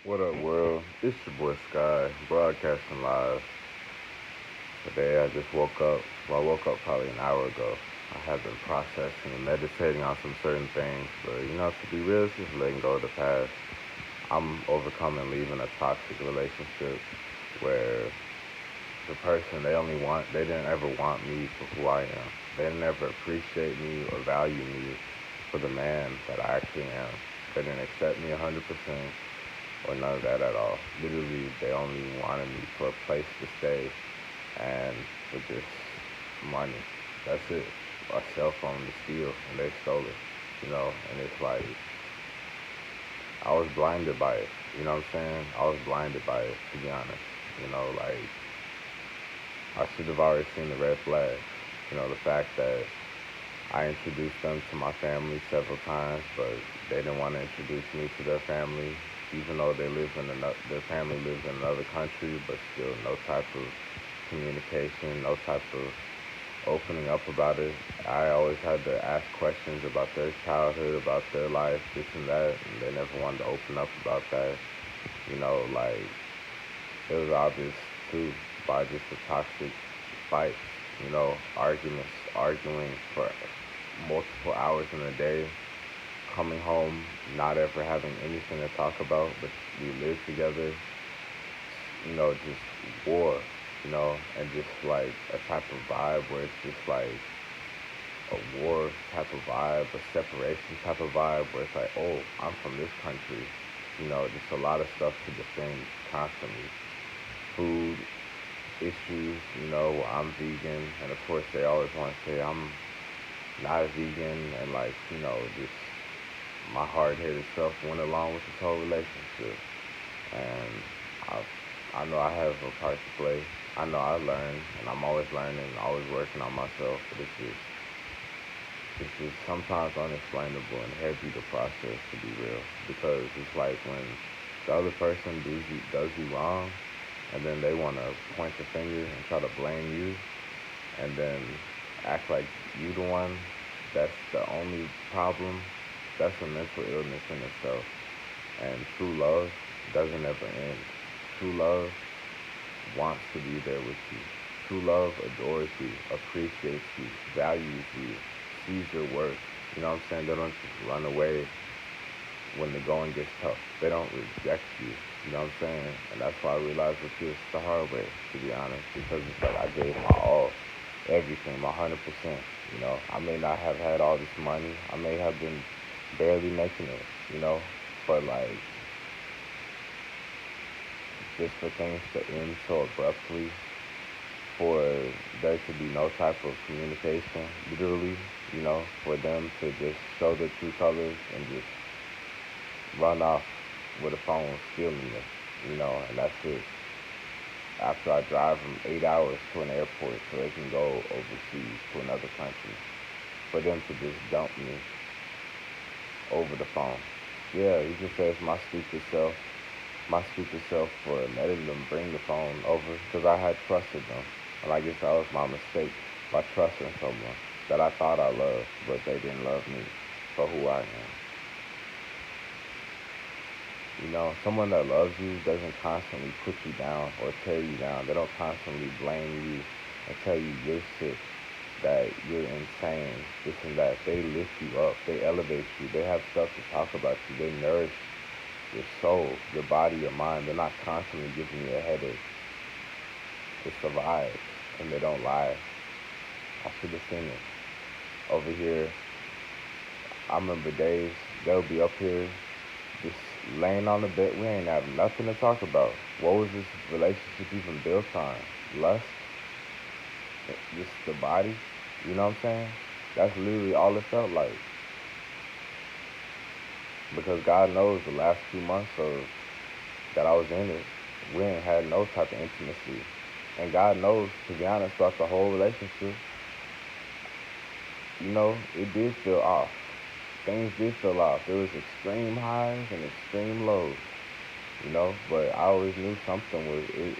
What up, world? It's your boy Sky, broadcasting live. Today I just woke up. Well, I woke up probably an hour ago. I have been processing and meditating on some certain things, but to be real, it's just letting go of the past. I'm overcoming leaving a toxic relationship where the person they didn't ever want me for who I am. They didn't ever appreciate me or value me for the man that I actually am. They didn't accept me 100% or none of that at all. Literally, they only wanted me for a place to stay and for just money. That's it. A cell phone to steal, and they stole it. And it's like I was blinded by it. You know what I'm saying? I was blinded by it, to be honest. Like I should have already seen the red flags. The fact that I introduced them to my family several times, but they didn't want to introduce me to their family, even though their family lives in another country, but still no type of communication, no type of opening up about it. I always had to ask questions about their childhood, about their life, this and that, and they never wanted to open up about that. Like it was obvious too by just the toxic fights, arguments, arguing for multiple hours in a day, coming home, not ever having anything to talk about, but we live together, just war, and just like a type of vibe where it's just like a war type of vibe, a separation type of vibe where it's like, oh, I'm from this country, just a lot of stuff to defend constantly. Food issues, I'm vegan, and of course they always want to say I'm not a vegan, and like, just my hard-headed self went along with this whole relationship, and I, I know I have a part to play. I know I learn, and I'm always learning, always working on myself. But it's just sometimes unexplainable and heavy to process, to be real, because it's like when the other person does you wrong, and then they want to point the finger and try to blame you, and then act like you the one that's the only problem. That's a mental illness in itself. And true love doesn't ever end. True love wants to be there with you. True love adores you, appreciates you, values you, sees your worth. You know what I'm saying? They don't just run away when the going gets tough. They don't reject you. You know what I'm saying? And that's why I realized with this the hard way, to be honest, because it's like I gave my all, everything, my 100%. I may not have had all this money. I may have been barely making it, but like just for things to end so abruptly, for there to be no type of communication, literally, for them to just show their true colors and just run off with a phone stealing it, and that's it. After I drive them 8 hours to an airport so they can go overseas to another country, for them to just dump me over the phone. Yeah, you can say it's my stupid self for letting them bring the phone over because I had trusted them. And I guess that was my mistake by trusting someone that I thought I loved, but they didn't love me for who I am. Someone that loves you doesn't constantly put you down or tear you down. They don't constantly blame you and tell you you're sick, that you're insane, this and that. They lift you up. They elevate you. They have stuff to talk about you. They nourish your soul, your body, your mind. They're not constantly giving you a headache. It's a vibe, and they don't lie. I should have seen it. Over here, I remember days they'll be up here just laying on the bed. We ain't have nothing to talk about. What was this relationship even built on? Lust? Just the body? You know what I'm saying? That's literally all it felt like. Because God knows the last 2 months of that I was in it, we ain't had no type of intimacy. And God knows, to be honest, throughout the whole relationship, it did feel off. Things did feel off. There was extreme highs and extreme lows, but I always knew it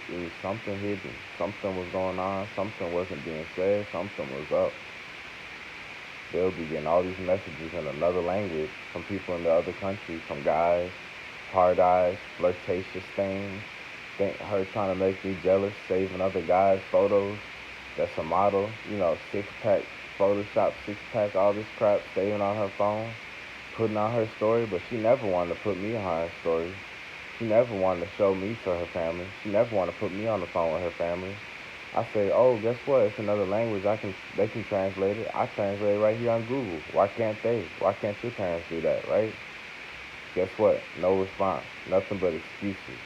was something hidden. Something was going on, something wasn't being said, something was up. They'll be getting all these messages in another language from people in the other country, from guys, hard eyes, flirtatious things. Think her trying to make me jealous, saving other guys' photos. That's a model, six pack, Photoshop six pack, all this crap, saving on her phone, putting on her story. But she never wanted to put me on her story. She never wanted to show me to her family. She never wanted to put me on the phone with her family. I say, oh, guess what? It's another language. They can translate it. I translate it right here on Google. Why can't they? Why can't your parents do that, right? Guess what? No response. Nothing but excuses.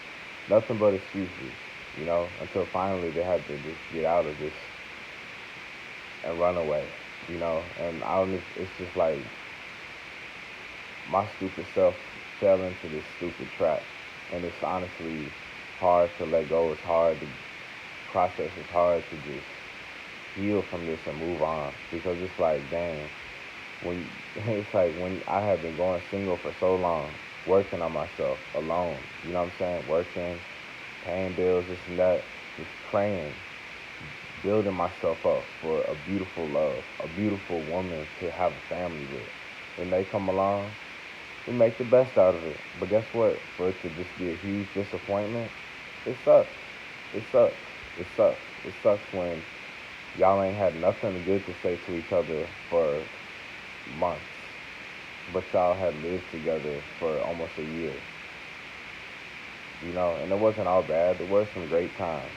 Nothing but excuses. Until finally they had to just get out of this and run away. And I don't. It's just like my stupid self fell into this stupid trap, and it's honestly hard to let go. It's hard to process. It's hard to just heal from this and move on because it's like, dang, when it's like when I have been going single for so long, working on myself alone. You know what I'm saying? Working, paying bills, this and that, just praying, building myself up for a beautiful love, a beautiful woman to have a family with. When they come along, we make the best out of it. But guess what? For it to just be a huge disappointment, it sucks. It sucks. It sucks. It sucks when y'all ain't had nothing good to say to each other for months, but y'all had lived together for almost a year. And it wasn't all bad. There were some great times,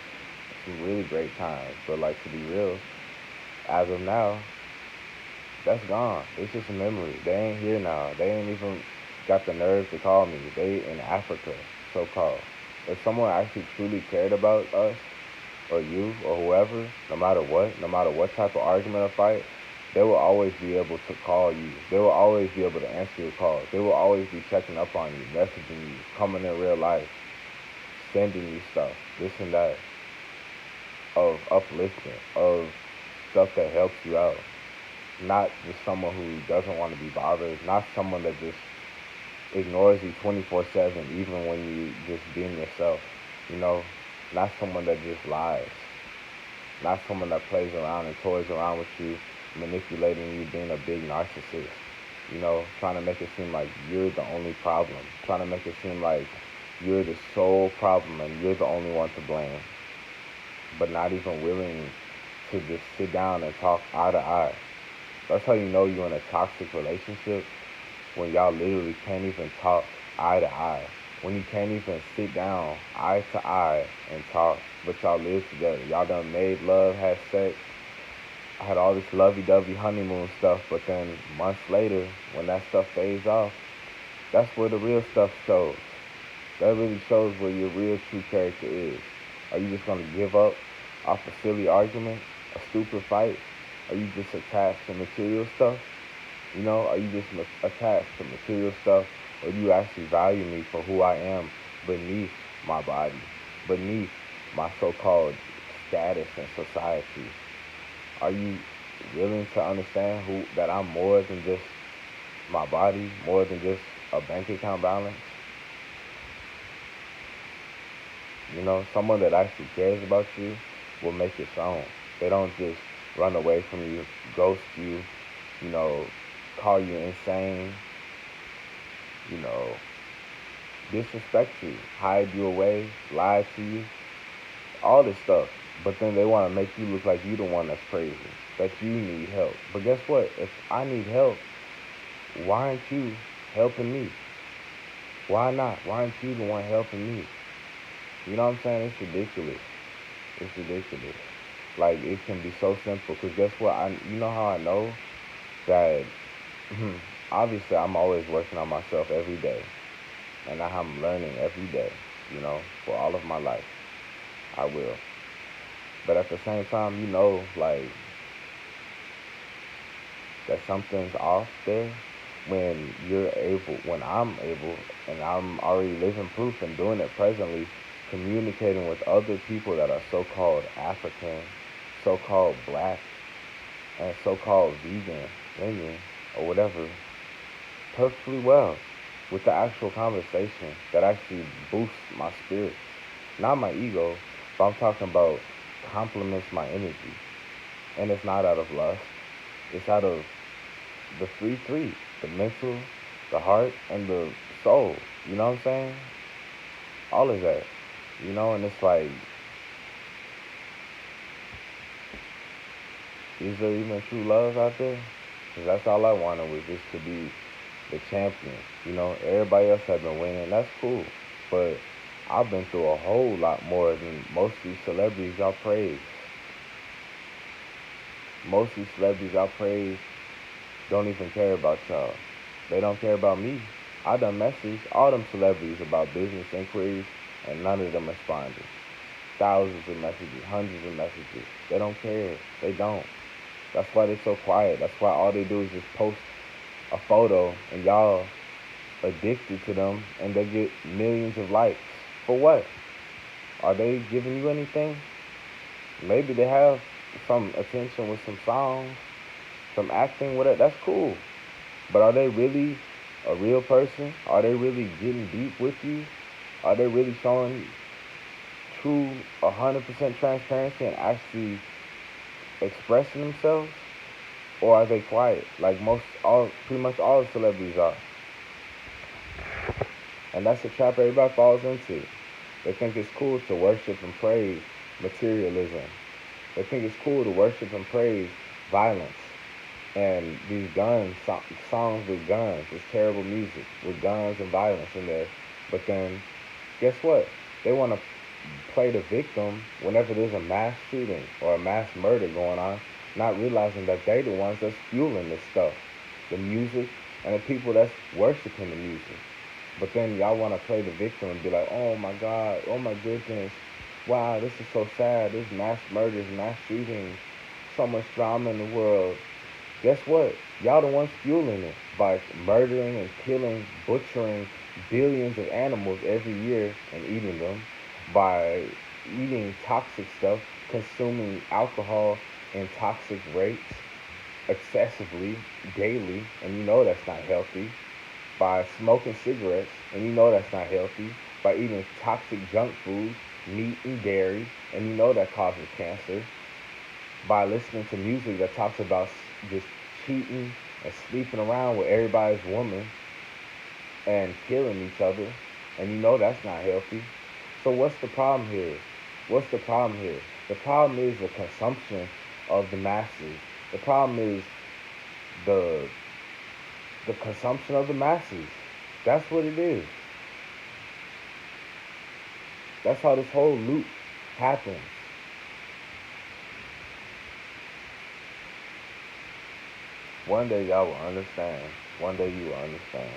some really great times. But like to be real, as of now, that's gone. It's just a memory. They ain't here now. They ain't even got the nerve to call me. They in Africa, so called. If someone actually truly cared about us or you or whoever, no matter what type of argument or fight, they will always be able to call you. They will always be able to answer your calls. They will always be checking up on you, messaging you, coming in real life, sending you stuff, this and that, of uplifting, of stuff that helps you out. Not just someone who doesn't want to be bothered, not someone that just ignores you 24/7, even when you just being yourself. You know, not someone that just lies, not someone that plays around and toys around with you, manipulating you, being a big narcissist. Trying to make it seem like you're the only problem, trying to make it seem like you're the sole problem and you're the only one to blame, but not even willing to just sit down and talk eye to eye. That's how you know you're in a toxic relationship, when y'all literally can't even talk eye to eye. When you can't even sit down eye to eye and talk, but y'all live together. Y'all done made love, had sex, had all this lovey-dovey honeymoon stuff, but then months later, when that stuff fades off, that's where the real stuff shows. That really shows where your real true character is. Are you just gonna give up off a silly argument, a stupid fight? Are you just attached to material stuff? Are you just attached to material stuff, or do you actually value me for who I am beneath my body, beneath my so-called status in society? Are you willing to understand that I'm more than just my body, more than just a bank account balance? Someone that actually cares about you will make it shown. They don't just run away from you, ghost you, you know, call you insane, you know, disrespect you, hide you away, lie to you, all this stuff. But then they want to make you look like you the one that's crazy, that you need help. But guess what? If I need help, why aren't you helping me? Why not? Why aren't you the one helping me? You know what I'm saying? It's ridiculous. It's ridiculous. Like, it can be so simple. Because guess what? You know how I know that, obviously, I'm always working on myself every day. And I'm learning every day, for all of my life. I will. But at the same time, like, that something's off there when I'm able, and I'm already living proof and doing it presently, communicating with other people that are so-called African, so-called black, and so-called vegan, Indian, or whatever, perfectly well, with the actual conversation that actually boosts my spirits. Not my ego, but I'm talking about complements my energy. And it's not out of lust. It's out of the three: the mental, the heart, and the soul. You know what I'm saying? All of that. And it's like, is there even true love out there? Because that's all I wanted was just to be the champion. Everybody else has been winning. That's cool. But I've been through a whole lot more than most of these celebrities y'all praise. Most of these celebrities y'all praise don't even care about y'all. They don't care about me. I done messaged all them celebrities about business inquiries, and none of them responded. Thousands of messages, hundreds of messages. They don't care. They don't. That's why they're so quiet. That's why all they do is just post a photo, and y'all addicted to them, and they get millions of likes. For what? Are they giving you anything? Maybe they have some attention with some songs, some acting, whatever. That's cool. But are they really a real person? Are they really getting deep with you? Are they really showing true 100% transparency and actually expressing themselves? Or are they quiet? Like pretty much all the celebrities are. And that's a trap everybody falls into. They think it's cool to worship and praise materialism. They think it's cool to worship and praise violence. And these songs with guns, this terrible music with guns and violence in there. But then, guess what? They want to play the victim whenever there's a mass shooting or a mass murder going on, not realizing that they the ones that's fueling this stuff, the music and the people that's worshiping the music. But then y'all want to play the victim and be like, oh my God, oh my goodness, wow, this is so sad. There's mass murders, mass shootings, so much drama in the world. Guess what? Y'all the ones fueling it by murdering and killing, butchering billions of animals every year and eating them, by eating toxic stuff, consuming alcohol in toxic rates excessively, daily, and that's not healthy, by smoking cigarettes, and that's not healthy, by eating toxic junk foods, meat and dairy, and that causes cancer, by listening to music that talks about just cheating and sleeping around with everybody's woman and killing each other, and that's not healthy. So what's the problem here? What's the problem here? The problem is the consumption of the masses. The problem is the consumption of the masses. That's what it is. That's how this whole loop happens. One day y'all will understand. One day you will understand.